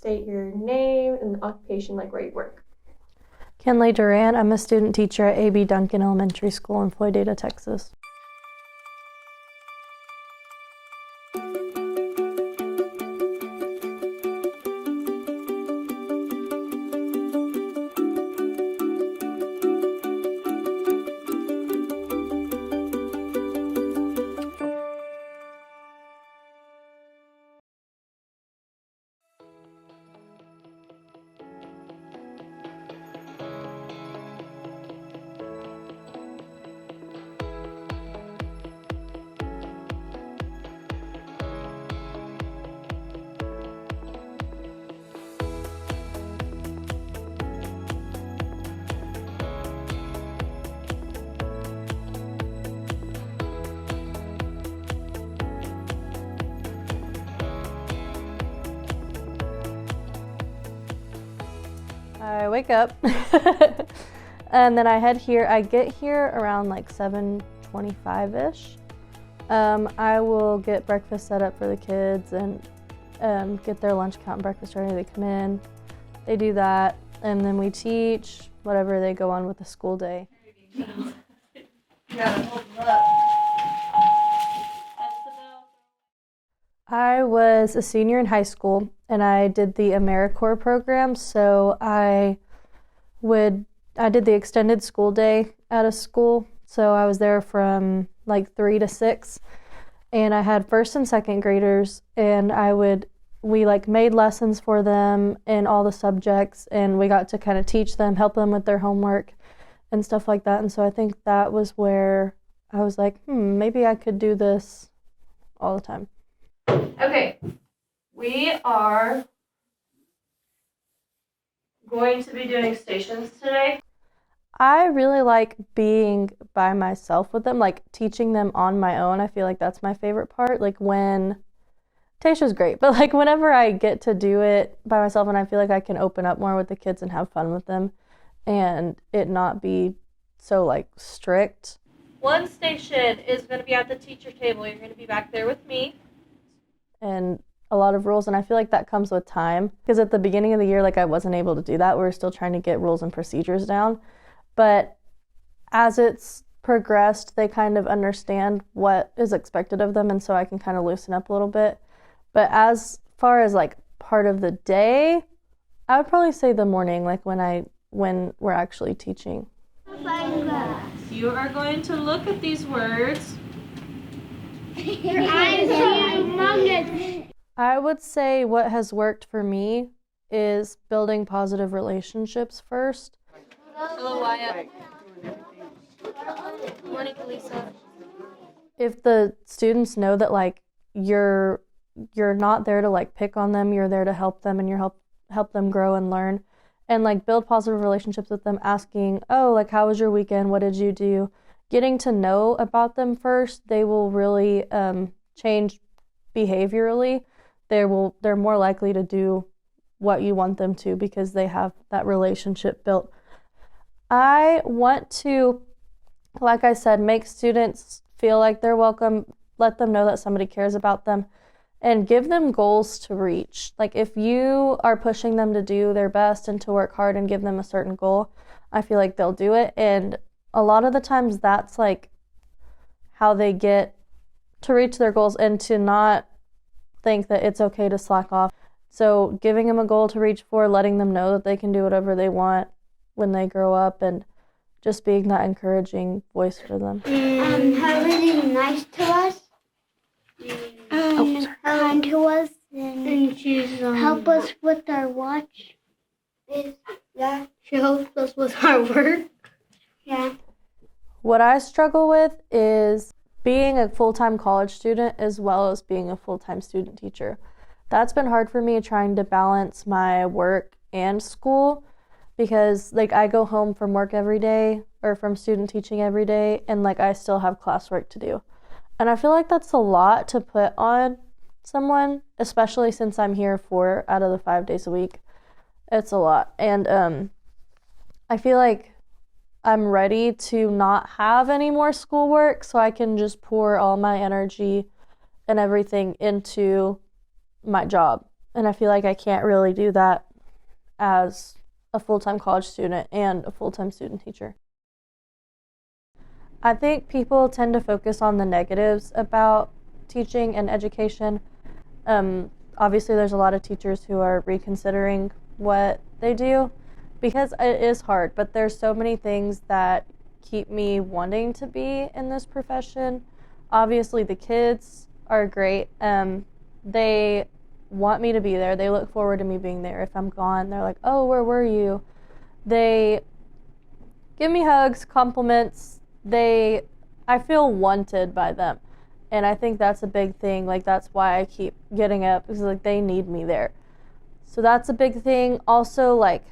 state your name and occupation, like where you work. Kynleigh Duran. I'm a student teacher at A.B. Duncan Elementary School in Floydada, Texas. I wake up and then I head here. I get here around like 7:25-ish. I will get breakfast set up for the kids and get their lunch count and breakfast ready. They come in, they do that, and then we teach whatever they go on with the school day. I was a senior in high school and I did the AmeriCorps program, so I did the extended school day at a school, so I was there from like 3 to 6, and I had first and second graders, and we like made lessons for them in all the subjects, and we got to kind of teach them, help them with their homework and stuff like that, and so I think that was where I was like, maybe I could do this all the time. Okay, we are going to be doing stations today. I really like being by myself with them, like teaching them on my own. I feel like that's my favorite part. Like when Tasha's great, but like whenever I get to do it by myself and I feel like I can open up more with the kids and have fun with them and it not be so like strict. One station is going to be at the teacher table. You're going to be back there with me. And a lot of rules, and I feel like that comes with time, because at the beginning of the year, like I wasn't able to do that. We were still trying to get rules and procedures down, but as it's progressed, they kind of understand what is expected of them, and so I can kind of loosen up a little bit. But as far as like part of the day, I would probably say the morning, like when we're actually teaching. You are going to look at these words. Your eyes are humongous. I would say what has worked for me is building positive relationships first. Hello, Wyatt. Good morning, Lisa. If the students know that like you're not there to like pick on them, you're there to help them and you're help them grow and learn, and like build positive relationships with them, asking, oh, like how was your weekend? What did you do? Getting to know about them first, they will really change behaviorally. They're more likely to do what you want them to because they have that relationship built. I want to, like I said, make students feel like they're welcome, let them know that somebody cares about them, and give them goals to reach. Like if you are pushing them to do their best and to work hard and give them a certain goal, I feel like they'll do it. And a lot of the times that's like how they get to reach their goals and to not think that it's okay to slack off. So giving them a goal to reach for, letting them know that they can do whatever they want when they grow up, and just being that encouraging voice for them. How really nice to us. Kind to us. And she's help us with our watch. She helps us with our work. Yeah. What I struggle with is being a full-time college student as well as being a full-time student teacher. That's been hard for me, trying to balance my work and school, because like I go home from work every day or from student teaching every day, and like I still have classwork to do. And I feel like that's a lot to put on someone, especially since I'm here 4 out of the 5 days a week. It's a lot. And I feel like I'm ready to not have any more schoolwork, so I can just pour all my energy and everything into my job And I feel like I can't really do that as a full-time college student and a full-time student teacher. I think people tend to focus on the negatives about teaching and education. Obviously, there's a lot of teachers who are reconsidering what they do because it is hard, but there's so many things that keep me wanting to be in this profession. Obviously, the kids are great. They want me to be there. They look forward to me being there. If I'm gone, they're like, oh, where were you? They give me hugs, compliments. I feel wanted by them. And I think that's a big thing. Like, that's why I keep getting up, because like they need me there. So that's a big thing. Also, like,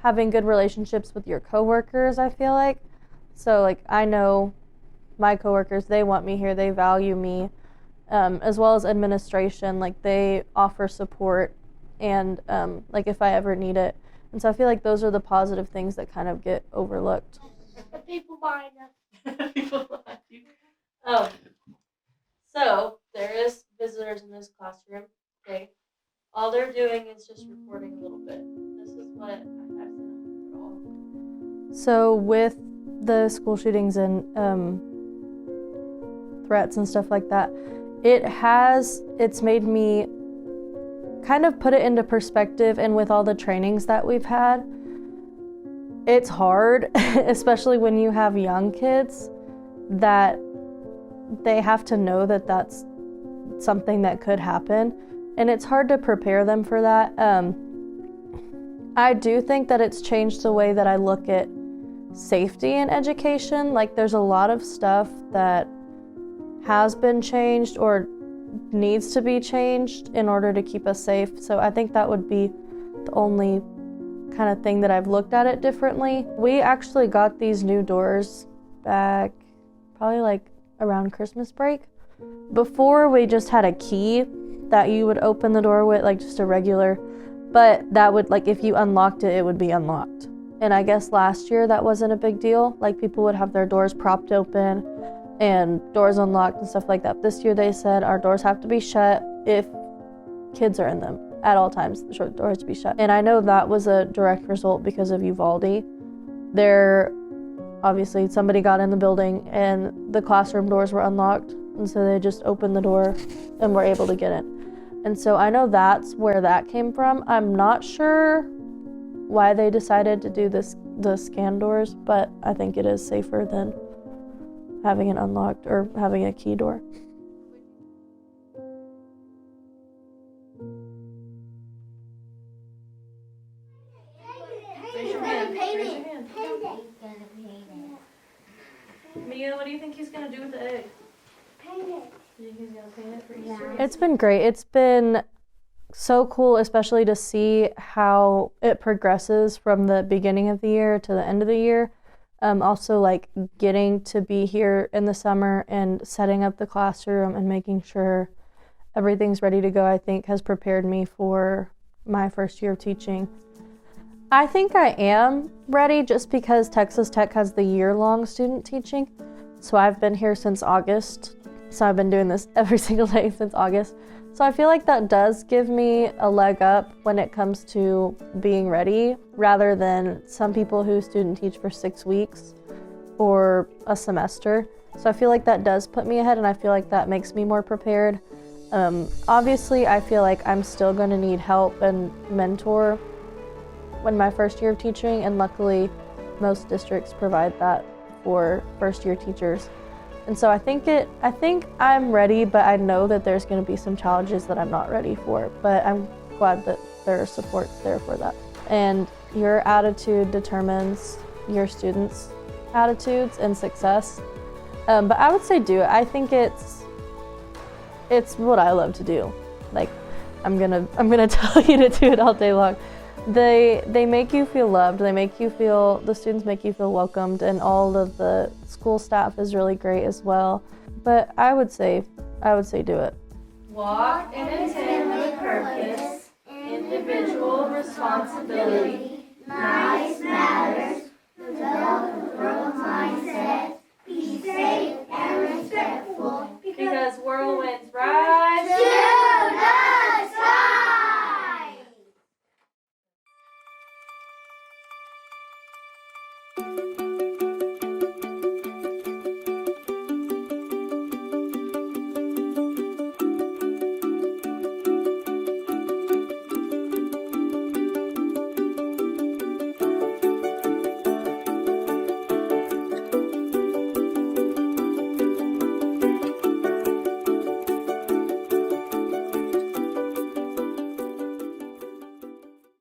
having good relationships with your coworkers, I feel like. So like, I know my coworkers, they want me here, they value me, as well as administration. Like, they offer support and like if I ever need it. And so I feel like those are the positive things that kind of get overlooked. The people behind us. People behind you. So there is visitors in this classroom. Okay, all they're doing is just recording a little bit. This is what I have to all. So with the school shootings and threats and stuff like that, it's made me kind of put it into perspective. And with all the trainings that we've had, it's hard, especially when you have young kids, that they have to know that that's something that could happen, and it's hard to prepare them for that. I do think that it's changed the way that I look at safety in education. Like, there's a lot of stuff that has been changed or needs to be changed in order to keep us safe. So I think that would be the only kind of thing that I've looked at it differently. We actually got these new doors back probably like around Christmas break. Before, we just had a key that you would open the door with, like just a regular, but that would, like, if you unlocked it, it would be unlocked. And I guess last year that wasn't a big deal. Like, people would have their doors propped open and doors unlocked and stuff like that. This year they said our doors have to be shut if kids are in them at all times. The door has to be shut. And I know that was a direct result because of Uvalde. Obviously somebody got in the building and the classroom doors were unlocked, and so they just opened the door and were able to get in. And so I know that's where that came from. I'm not sure why they decided to do the scan doors, but I think it is safer than having it unlocked or having a key door. Raise your hand. Raise your hand. Mia, what do you think he's gonna do with the egg? Paint it. Do you think he's gonna paint it for Easter? It's been great. It's been so cool, especially to see how it progresses from the beginning of the year to the end of the year. Also, like, getting to be here in the summer and setting up the classroom and making sure everything's ready to go, I think has prepared me for my first year of teaching. I think I am ready just because Texas Tech has the year-long student teaching. So I've been here since August. So I've been doing this every single day since August. So I feel like that does give me a leg up when it comes to being ready, rather than some people who student teach for 6 weeks or a semester. So I feel like that does put me ahead, and I feel like that makes me more prepared. Obviously, I feel like I'm still going to need help and mentor when my first year of teaching, and luckily most districts provide that for first year teachers. And so I think I'm ready, but I know that there's going to be some challenges that I'm not ready for, but I'm glad that there's support there for that. And your attitude determines your students' attitudes and success. But I would say do it. I think it's what I love to do. Like, I'm gonna tell you to do it all day long. They make you feel loved. The students make you feel welcomed, and all of the school staff is really great as well. But I would say do it. Walk in a tin with purpose, individual responsibility, nice matters, develop a growth mindset, be safe and respectful,